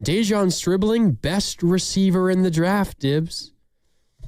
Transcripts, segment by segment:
De'Zhaun Stribling, best receiver in the draft, Dibs.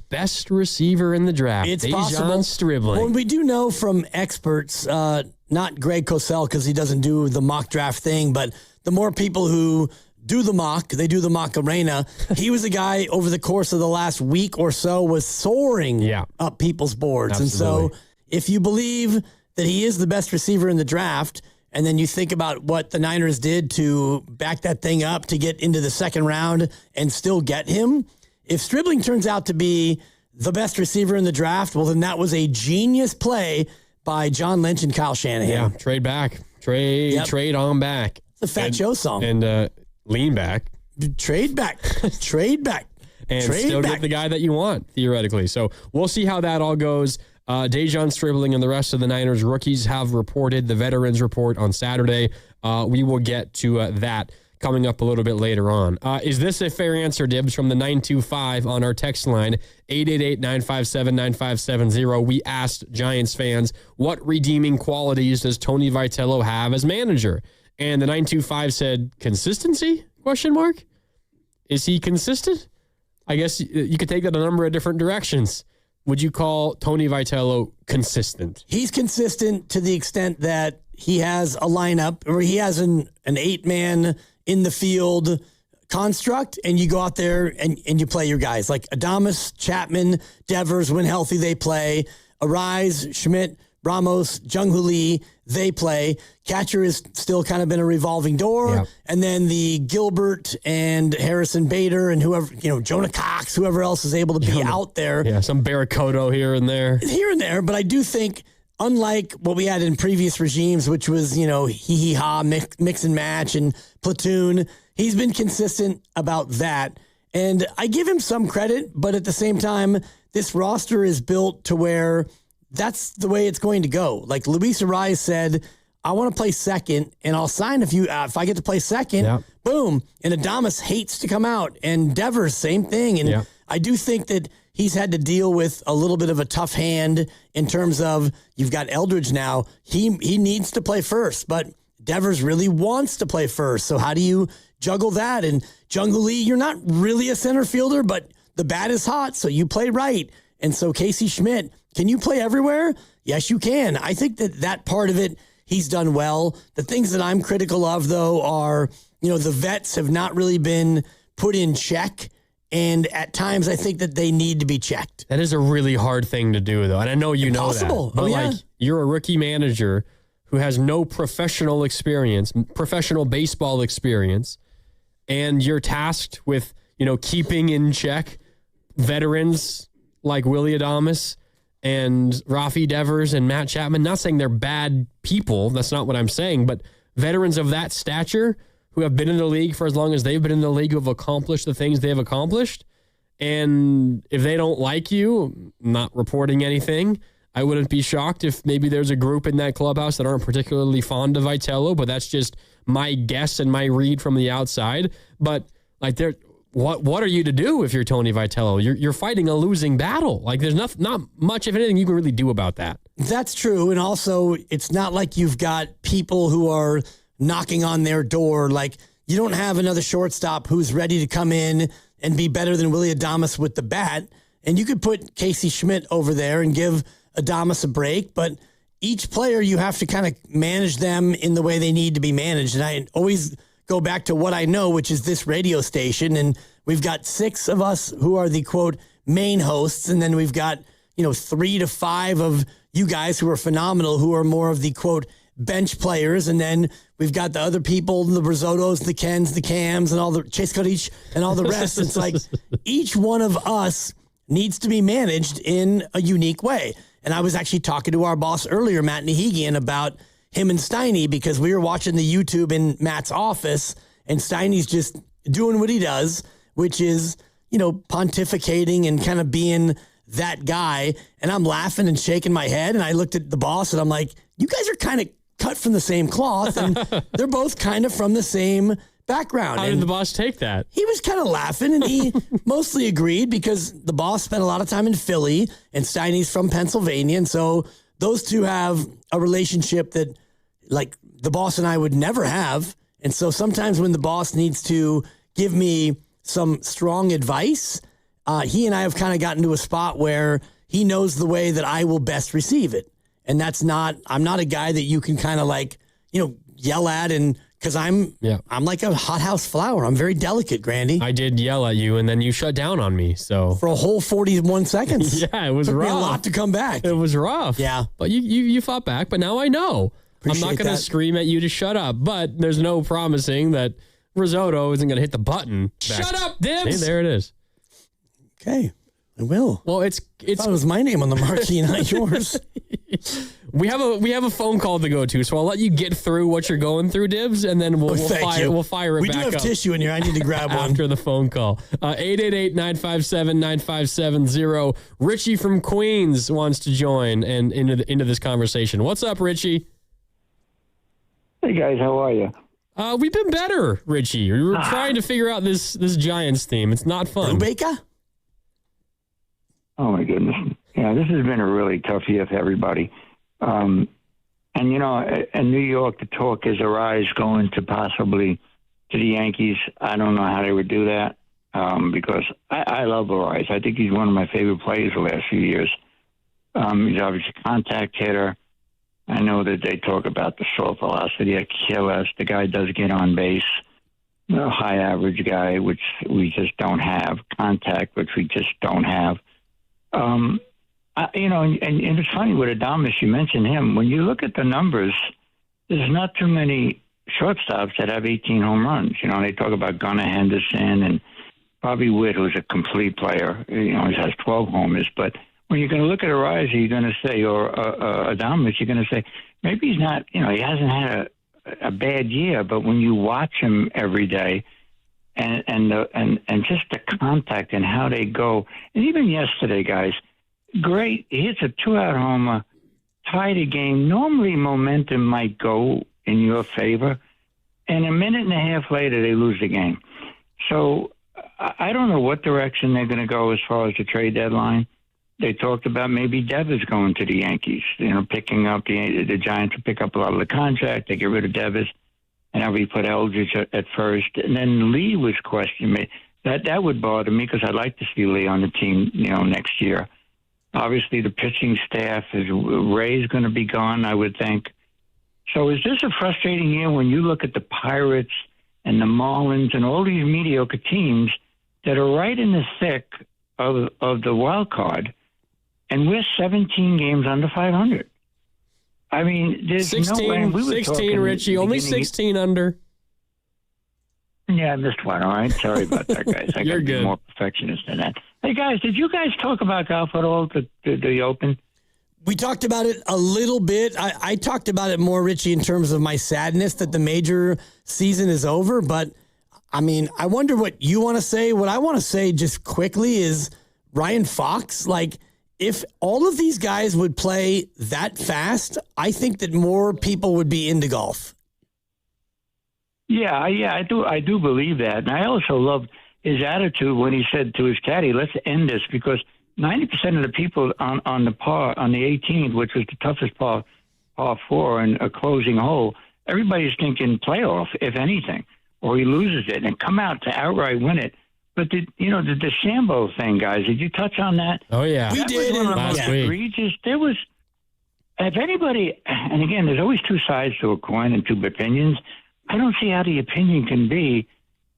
Best receiver in the draft. It's De'Zhaun possible. Stribling. Well, we do know from experts, not Greg Cosell because he doesn't do the mock draft thing, but the more people who do the mock, they do the mock arena. He was a guy over the course of the last week or so was soaring up people's boards. Absolutely. And so if you believe that he is the best receiver in the draft, and then you think about what the Niners did to back that thing up to get into the second round and still get him, if Stribling turns out to be the best receiver in the draft, well, then that was a genius play by John Lynch and Kyle Shanahan. Yeah, trade back. Trade on back. It's a Fat Joe song. And lean back. Trade back. Trade back. And Trade still back. get the guy that you want, theoretically. So we'll see how that all goes. De'Zhaun Stribling and the rest of the Niners rookies have reported. The veterans report on Saturday. We will get to that coming up a little bit later on. Is this a fair answer, Dibs, from the 925 on our text line, 888-957-9570. We asked Giants fans, what redeeming qualities does Tony Vitello have as manager? And the 925 said, consistency? ? Is he consistent? I guess you could take that a number of different directions. Would you call Tony Vitello consistent? He's consistent to the extent that he has a lineup or he has an 8-man in the field construct, and you go out there and you play your guys. Like Adames, Chapman, Devers, when healthy, they play. Arise, Schmidt, Ramos, Jung-Hoo Lee, they play. Catcher is still kind of been a revolving door. Yep. And then the Gilbert and Harrison Bader and whoever, Jonah Cox, whoever else is able to be out there. Yeah, some Barracoto here and there. Here and there, but I do think, unlike what we had in previous regimes, which was, hee-hee-ha, mix and match and platoon, he's been consistent about that. And I give him some credit, but at the same time, this roster is built to where that's the way it's going to go. Like Luis Ariz said, I want to play second, and I'll sign if I get to play second. Yep. Boom. And Adames hates to come out, and Devers, same thing. And I do think that he's had to deal with a little bit of a tough hand in terms of you've got Eldridge now. He needs to play first, but Devers really wants to play first. So how do you juggle that? And Jung-Hoo Lee, you're not really a center fielder, but the bat is hot, so you play right. And so Casey Schmidt, can you play everywhere? Yes, you can. I think that part of it, he's done well. The things that I'm critical of, though, are, the vets have not really been put in check. And at times, I think that they need to be checked. That is a really hard thing to do, though. And I know you know that. But, you're a rookie manager who has no professional experience, professional baseball experience, and you're tasked with, keeping in check veterans like Willy Adames and Rafi Devers and Matt Chapman. Not saying they're bad people. That's not what I'm saying. But veterans of that stature who have been in the league for as long as they've been in the league, who have accomplished the things they've accomplished. And if they don't like you, not reporting anything, I wouldn't be shocked if maybe there's a group in that clubhouse that aren't particularly fond of Vitello, but that's just my guess and my read from the outside. But what are you to do if you're Tony Vitello? You're fighting a losing battle. Like there's not much of anything you can really do about that. That's true. And also, it's not like you've got people who are knocking on their door. Like you don't have another shortstop who's ready to come in and be better than Willy Adames with the bat. And you could put Casey Schmidt over there and give Adames a break, but each player you have to kind of manage them in the way they need to be managed. And I always go back to what I know, which is this radio station. And we've got 6 of us who are the, quote, main hosts. And then we've got, 3 to 5 of you guys who are phenomenal, who are more of the, quote, bench players. And then we've got the other people, the Risottos, the Kens, the Cams, and all the Chase Cudich and all the rest. It's like each one of us needs to be managed in a unique way. And I was actually talking to our boss earlier, Matt Nahigian, about him and Steiny, because we were watching the YouTube in Matt's office, and Steiny's just doing what he does, which is, pontificating and kind of being that guy. And I'm laughing and shaking my head. And I looked at the boss and I'm like, you guys are kind of cut from the same cloth. And they're both kind of from the same background. How did the boss take that? He was kind of laughing, and he mostly agreed because the boss spent a lot of time in Philly and Steiny's from Pennsylvania. And so those two have a relationship that like the boss and I would never have. And so sometimes when the boss needs to give me some strong advice. He and I have kind of gotten to a spot where he knows the way that I will best receive it. And I'm not a guy that you can kind of like, yell at, and because I'm like a hothouse flower. I'm very delicate, Grandy. I did yell at you, and then you shut down on me. So for a whole 41 seconds. Yeah, it was rough. Took me a lot to come back. It was rough. Yeah. But you fought back, but now I know. Appreciate I'm not going to scream at you to shut up, but there's no promising that Risotto isn't going to hit the button. Shut up, Dibs! See, there it is. Okay, I will. Well, it's it was my name on the marquee, not yours. We have a phone call to go to, so I'll let you get through what you're going through, Dibs, and then we'll fire it we back up. We do have tissue in here. I need to grab one. After the phone call. 888-957-9570. Richie from Queens wants to join and into this conversation. What's up, Richie? Hey, guys. How are you? We've been better, Richie. We were trying to figure out this Giants theme. It's not fun. Rubeka? Oh, my goodness. Yeah, this has been a really tough year for everybody. And, in New York, the talk is Arise going to possibly to the Yankees. I don't know how they would do that because I love Arise. I think he's one of my favorite players the last few years. He's obviously a contact hitter. I know that they talk about the soft velocity at Achilles. The guy does get on base. A high average guy, which we just don't have. Contact, which we just don't have. And it's funny with Adames, you mentioned him. When you look at the numbers, there's not too many shortstops that have 18 home runs. They talk about Gunnar Henderson and Bobby Witt, who's a complete player. He has 12 homers. But when you're going to look at Arise, you're going to say, or Adames, you're going to say, maybe he's not, he hasn't had a bad year. But when you watch him every day, and just the contact and how they go. And even yesterday, guys, great. He hits a 2-out homer, tied a game. Normally, momentum might go in your favor. And a minute and a half later, they lose the game. So I don't know what direction they're going to go as far as the trade deadline. They talked about maybe Devers going to the Yankees, picking up the Giants to pick up a lot of the contract. They get rid of Devers. And we put Eldridge at first. And then Lee was questioning. That would bother me because I'd like to see Lee on the team, next year. Obviously, the pitching staff Ray's going to be gone, I would think. So is this a frustrating year when you look at the Pirates and the Marlins and all these mediocre teams that are right in the thick of the wild card, and we're 17 games under 500? I mean, there's 16, no way. 16, Richie. Only 16 under. Yeah, I missed one. All right. Sorry about that, guys. I got to be more perfectionist than that. Hey, guys, did you guys talk about golf at all, the Open? We talked about it a little bit. I talked about it more, Richie, in terms of my sadness that the major season is over. But, I mean, I wonder what you want to say. What I want to say just quickly is Ryan Fox, if all of these guys would play that fast, I think that more people would be into golf. Yeah, I do believe that. And I also loved his attitude when he said to his caddy, let's end this, because 90% of the people on the 18th, which was the toughest par 4 and a closing hole, everybody's thinking playoff, if anything, or he loses it and come out to outright win it. But the DeChambeau thing, guys, did you touch on that? Oh, yeah. We did last week. Egregious. There was, if anybody, and again, there's always two sides to a coin and two opinions. I don't see how the opinion can be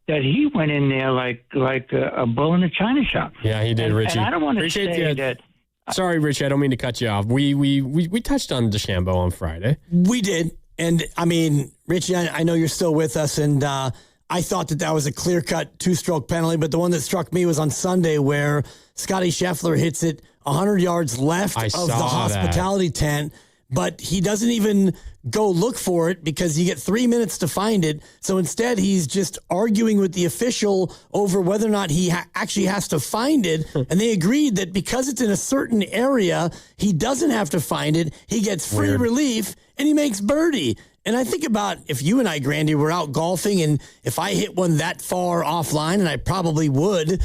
that he went in there like a bull in a china shop. Yeah, he did, Richie. And I don't want to say that. Sorry, Richie, I don't mean to cut you off. We touched on DeChambeau on Friday. We did. And, I mean, Richie, I know you're still with us, and I thought that was a clear-cut two-stroke penalty, but the one that struck me was on Sunday where Scottie Scheffler hits it 100 yards left of the hospitality tent, but he doesn't even go look for it because you get 3 minutes to find it. So instead, he's just arguing with the official over whether or not he actually has to find it. And they agreed that because it's in a certain area, he doesn't have to find it. He gets free relief, and he makes birdie. And I think about if you and I, Grandy, were out golfing, and if I hit one that far offline, and I probably would,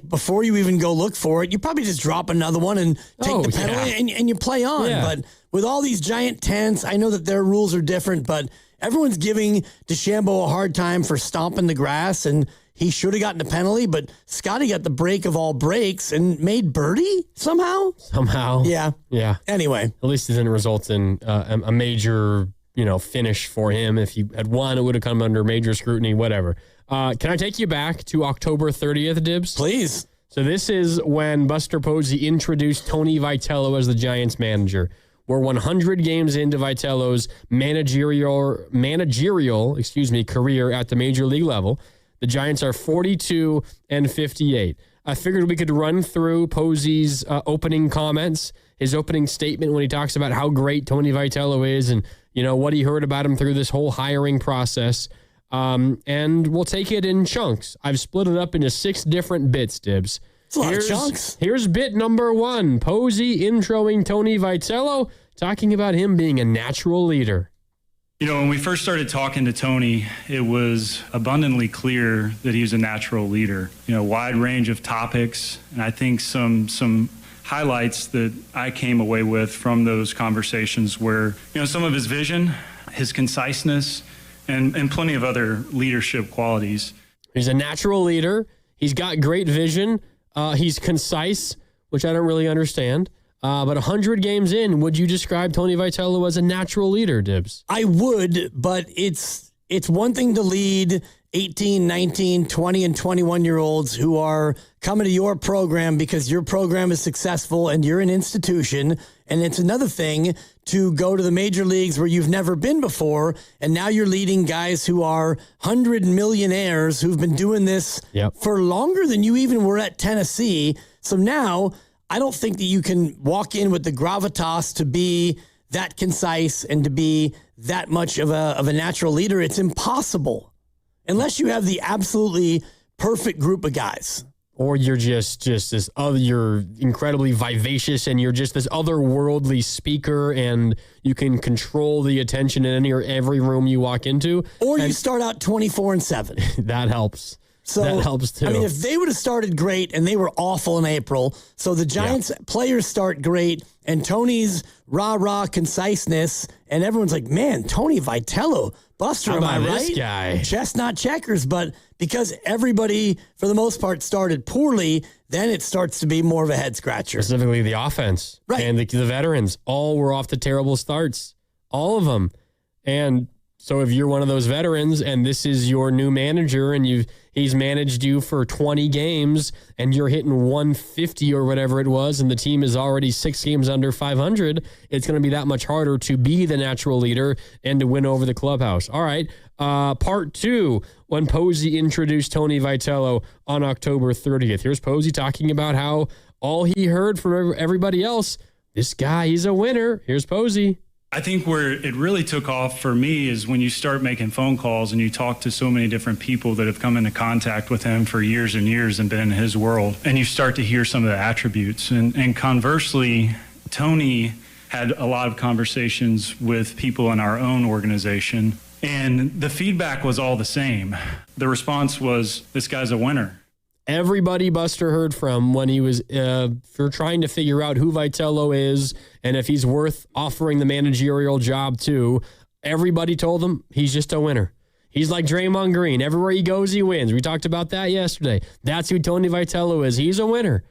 before you even go look for it, you probably just drop another one and take the penalty and you play on. Yeah. But with all these giant tents, I know that their rules are different, but everyone's giving DeChambeau a hard time for stomping the grass, and he should have gotten a penalty, but Scottie got the break of all breaks and made birdie somehow. Yeah. Anyway, at least it didn't result in a major, finish for him. If he had won, it would have come under major scrutiny. Whatever. Can I take you back to October 30th, Dibs? Please. So this is when Buster Posey introduced Tony Vitello as the Giants manager. We're 100 games into Vitello's managerial, career at the major league level. The Giants are 42-58. I figured we could run through Posey's opening comments, his opening statement when he talks about how great Tony Vitello is and, what he heard about him through this whole hiring process. And we'll take it in chunks. I've split it up into 6 different bits, Dibs. It's a lot of chunks. Here's bit number 1. Posey introing Tony Vitello, talking about him being a natural leader. When we first started talking to Tony, it was abundantly clear that he was a natural leader. Wide range of topics, and I think some highlights that I came away with from those conversations were, some of his vision, his conciseness, and plenty of other leadership qualities. He's a natural leader. He's got great vision. He's concise, which I don't really understand. But 100 games in, would you describe Tony Vitello as a natural leader, Dibs? I would, but it's one thing to lead 18, 19, 20, and 21-year-olds who are coming to your program because your program is successful and you're an institution. And it's another thing to go to the major leagues where you've never been before, and now you're leading guys who are 100 millionaires who've been doing this for longer than you even were at Tennessee. So now I don't think that you can walk in with the gravitas to be that concise and to be that much of a natural leader. It's impossible unless you have the absolutely perfect group of guys. Or you're just this other, you're incredibly vivacious and you're just this otherworldly speaker and you can control the attention in any or every room you walk into. Or you start out 24-7. That helps. So, that helps too. I mean, if they would have started great and they were awful in April, so the Giants players start great and Tony's rah-rah conciseness and everyone's like, man, Tony Vitello, Buster, how am I about right? This guy? Chestnut checkers, but because everybody, for the most part, started poorly, then it starts to be more of a head-scratcher. Specifically the offense. Right. And the veterans. All were off to terrible starts. All of them. And so if you're one of those veterans and this is your new manager and he's managed you for 20 games and you're hitting 150 or whatever it was and the team is already 6 games under 500, it's going to be that much harder to be the natural leader and to win over the clubhouse. All right. Part 2, when Posey introduced Tony Vitello on October 30th. Here's Posey talking about how all he heard from everybody else, this guy, he's a winner. Here's Posey. I think where it really took off for me is when you start making phone calls and you talk to so many different people that have come into contact with him for years and years and been in his world, and you start to hear some of the attributes. And conversely, Tony had a lot of conversations with people in our own organization, and the feedback was all the same. The response was, this guy's a winner. Everybody Buster heard from when he was for trying to figure out who Vitello is and if he's worth offering the managerial job to, everybody told him he's just a winner. He's like Draymond Green. Everywhere he goes, he wins. We talked about that yesterday. That's who Tony Vitello is. He's a winner.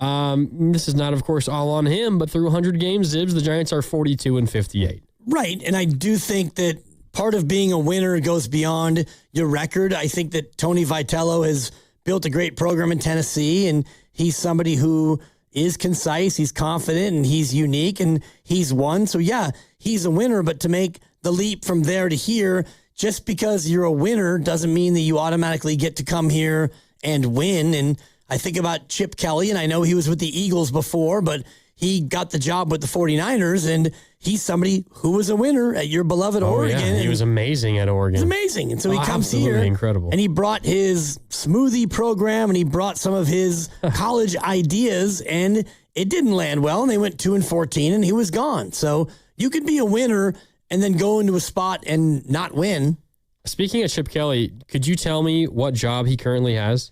This is not, of course, all on him, but through 100 games, Zibs, the Giants are 42-58. Right, and I do think that part of being a winner goes beyond your record. I think that Tony Vitello has built a great program in Tennessee, and he's somebody who is concise, he's confident, and he's unique, and he's won. So, yeah, he's a winner, but to make the leap from there to here, just because you're a winner doesn't mean that you automatically get to come here and win. And I think about Chip Kelly, and I know he was with the Eagles before, but he got the job with the 49ers, and he's somebody who was a winner at your beloved Oregon. Yeah. He was amazing at Oregon. He was amazing. And so he comes here, incredible. And he brought his smoothie program, and he brought some of his college ideas, and it didn't land well, and they went 2-14, and he was gone. So you could be a winner and then go into a spot and not win. Speaking of Chip Kelly, could you tell me what job he currently has?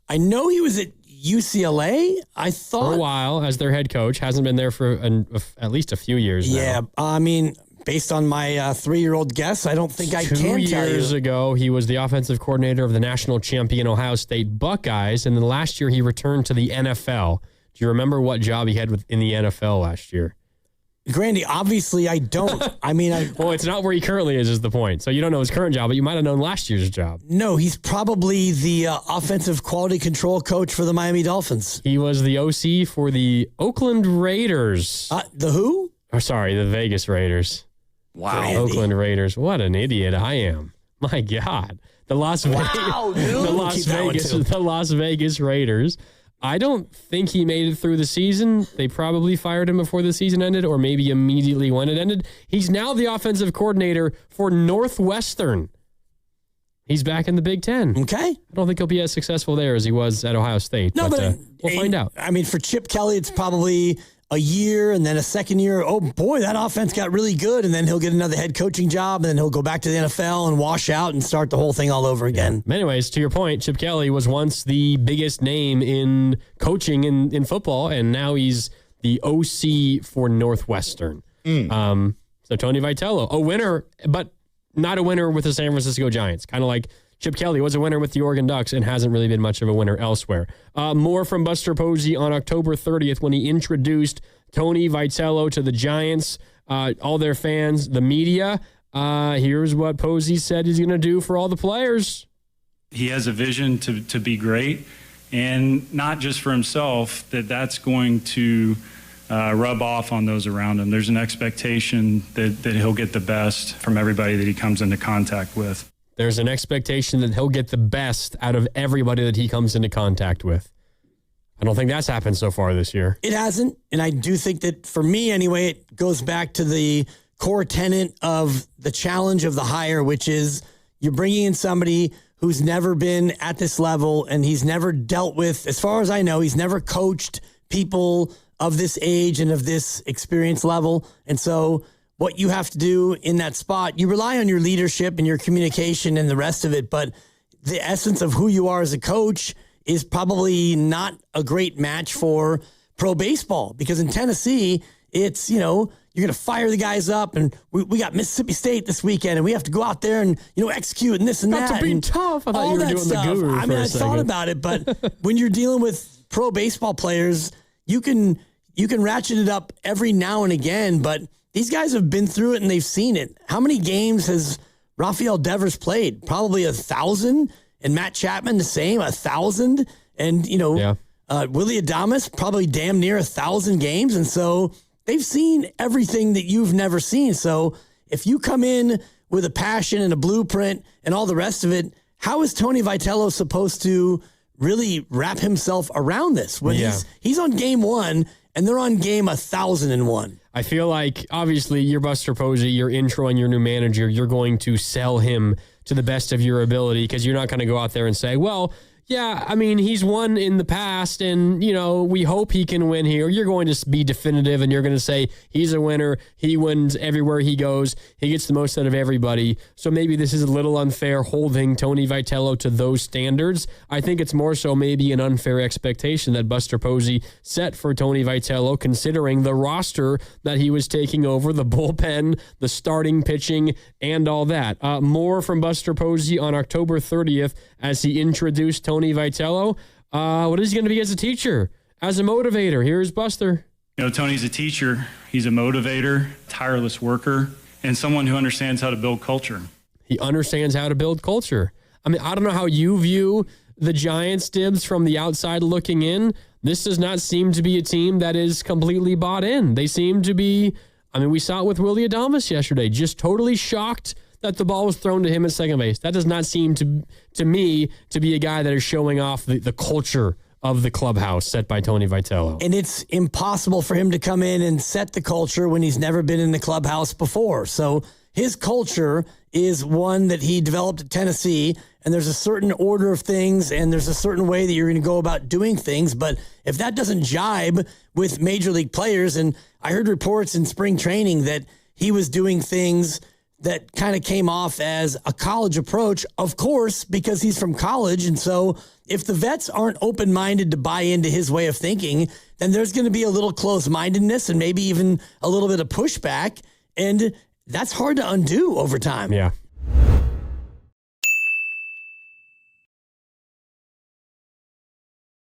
I know he was at UCLA, I thought. For a while as their head coach. Hasn't been there for at least a few years now. Yeah, I mean, based on my 3-year-old guess, I don't think I can tell you. 2 years ago, he was the offensive coordinator of the national champion Ohio State Buckeyes, and then last year he returned to the NFL. Do you remember what job he had in the NFL last year? Grandy, obviously I don't. Well, it's not where he currently is the point. So you don't know his current job, but you might have known last year's job. No, he's probably the offensive quality control coach for the Miami Dolphins. He was the OC for the Oakland Raiders. The who? Oh, sorry, the Vegas Raiders. Wow. The Oakland Raiders. What an idiot I am. My God. The Las Vegas Raiders. I don't think he made it through the season. They probably fired him before the season ended, or maybe immediately when it ended. He's now the offensive coordinator for Northwestern. He's back in the Big Ten. Okay. I don't think he'll be as successful there as he was at Ohio State. No, but we'll find out. For Chip Kelly, it's probably a year and then a second year. Oh, boy, that offense got really good. And then he'll get another head coaching job, and then he'll go back to the NFL and wash out and start the whole thing all over again. Yeah. Anyways, to your point, Chip Kelly was once the biggest name in coaching in football, and now he's the OC for Northwestern. So Tony Vitello, a winner, but not a winner with the San Francisco Giants. Kind of like Chip Kelly was a winner with the Oregon Ducks and hasn't really been much of a winner elsewhere. More from Buster Posey on October 30th when he introduced Tony Vitello to the Giants, all their fans, the media. Here's what Posey said he's going to do for all the players. He has a vision to be great, and not just for himself, that's going to rub off on those around him. There's an expectation that he'll get the best from everybody that he comes into contact with. There's an expectation that he'll get the best out of everybody that he comes into contact with. I don't think that's happened so far this year. It hasn't, and I do think that, for me anyway, it goes back to the core tenet of the challenge of the hire, which is you're bringing in somebody who's never been at this level, and he's never dealt with, as far as I know, he's never coached people of this age and of this experience level. And so what you have to do in that spot, you rely on your leadership and your communication and the rest of it, but the essence of who you are as a coach is probably not a great match for pro baseball, because in Tennessee, it's, you're going to fire the guys up, and we got Mississippi State this weekend, and we have to go out there and, execute and this and that. Got to be tough. I thought you were doing stuff. The guru for a second. I thought about it, but when you're dealing with pro baseball players, you can ratchet it up every now and again, but these guys have been through it and they've seen it. How many games has Rafael Devers played? Probably 1,000. And Matt Chapman, the same, 1,000. And, Willy Adames, probably damn near 1,000 games. And so they've seen everything that you've never seen. So if you come in with a passion and a blueprint and all the rest of it, how is Tony Vitello supposed to really wrap himself around this when he's on game one and they're on game 1,001? I feel like, obviously, you're Buster Posey, you're introing your new manager, you're going to sell him to the best of your ability, because you're not going to go out there and say, well, yeah, I mean, he's won in the past, and, we hope he can win here. You're going to be definitive, and you're going to say he's a winner. He wins everywhere he goes. He gets the most out of everybody. So maybe this is a little unfair holding Tony Vitello to those standards. I think it's more so maybe an unfair expectation that Buster Posey set for Tony Vitello, considering the roster that he was taking over, the bullpen, the starting pitching, and all that. More from Buster Posey on October 30th as he introduced Tony Vitello. What is he going to be as a teacher, as a motivator? Here's Buster. Tony's a teacher. He's a motivator, tireless worker, and someone who understands how to build culture. He understands how to build culture. I mean, I don't know how you view the Giants, Dibs, from the outside looking in. This does not seem to be a team that is completely bought in. They seem to be, we saw it with Willy Adames yesterday, just totally shocked that the ball was thrown to him at second base. That does not seem to me to be a guy that is showing off the culture of the clubhouse set by Tony Vitello. And it's impossible for him to come in and set the culture when he's never been in the clubhouse before. So his culture is one that he developed at Tennessee, and there's a certain order of things, and there's a certain way that you're going to go about doing things. But if that doesn't jibe with major league players, and I heard reports in spring training that he was doing things that kind of came off as a college approach, of course, because he's from college. And so if the vets aren't open-minded to buy into his way of thinking, then there's going to be a little close-mindedness and maybe even a little bit of pushback. And that's hard to undo over time. Yeah.